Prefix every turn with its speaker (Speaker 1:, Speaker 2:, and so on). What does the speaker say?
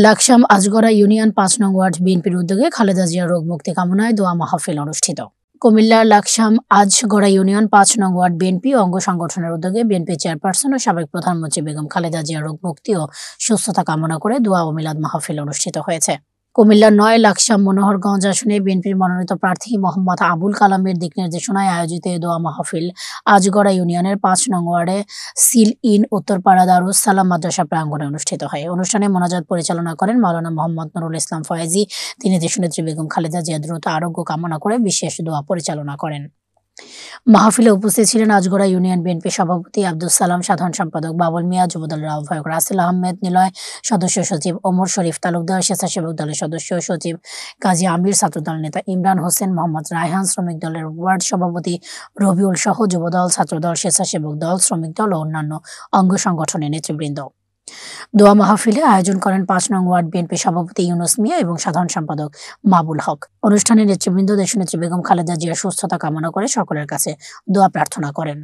Speaker 1: Laksam Ajgara union ৫ নং word বিএনপির উদ্যোগে খালেদা জিয়ার রোগ মুক্তি কামনায় দোয়া মাহফিল অনুষ্ঠিত। কুমিল্লার লাকসাম আজগড়া ইউনিয়ন ৫ নং ওয়ার্ড বিএনপি অঙ্গ সংগঠনের উদ্যোগে বিএনপি চেয়ারপারসন ও সাবেক প্রধানমন্ত্রী বেগম খালেদা জিয়ার রোগ মুক্তি ও সুস্থতা কামনা করে দোয়া ও মিলাদ মাহফিল অনুষ্ঠিত হয়েছে। কুমিল্লার ৯ লাকসাম মনোহরগঞ্জ আসনে বিএনপির মনোনীত প্রার্থী মোহাম্মদ আবুল কালামের দিক নির্দেশনায় আয়োজিত এ দোয়া মাহফিল আজগড়া ইউনিয়নের ৫ নং ওয়ার্ডে সিল ইন উত্তরপাড়া দারুস সালাম মাদ্রাসা প্রাঙ্গণে অনুষ্ঠিত হয়। অনুষ্ঠানে মোনাজাত পরিচালনা করেন মাওলানা মোহাম্মদ নুরুল ইসলাম ফয়েজি। তিনি দেশনেত্রী বেগম খালেদা জিয়ার দ্রুত আরোগ্য কামনা করে বিশেষ দোয়া পরিচালনা করেন। মাহফিলে উপস্থিত ছিলেন আজগড়া ইউনিয়ন বিএনপি সভাপতি আব্দুস সালাম, সাধারণ সম্পাদক বাবুল মিয়া, যুবদলের আহ্বায়ক রাসেল আহমেদ নিলয়, সদস্য সচিব ওমর শরীফ তালুকদার, স্বেচ্ছাসেবক দলের সদস্য সচিব কাজী আমির, ছাত্রদল নেতা ইমরান হোসেন, মোহাম্মদ রায়হান, শ্রমিক দলের ওয়ার্ড সভাপতি রবিউল সহ যুবদল, ছাত্রদল, স্বেচ্ছাসেবক দল, শ্রমিক দল ও অন্যান্য অঙ্গ সংগঠনের নেতৃবৃন্দ। দোয়া মাহফিলে আয়োজন করেন ৫ নং ওয়ার্ড বিএনপি সভাপতি ইউনুস মিয়া এবং সাধারণ সম্পাদক মাবুল হক। অনুষ্ঠানে নেতৃবৃন্দ দেশনেত্রী বেগম খালেদা জিয়ার সুস্থতা কামনা করে সকলের কাছে দোয়া প্রার্থনা করেন।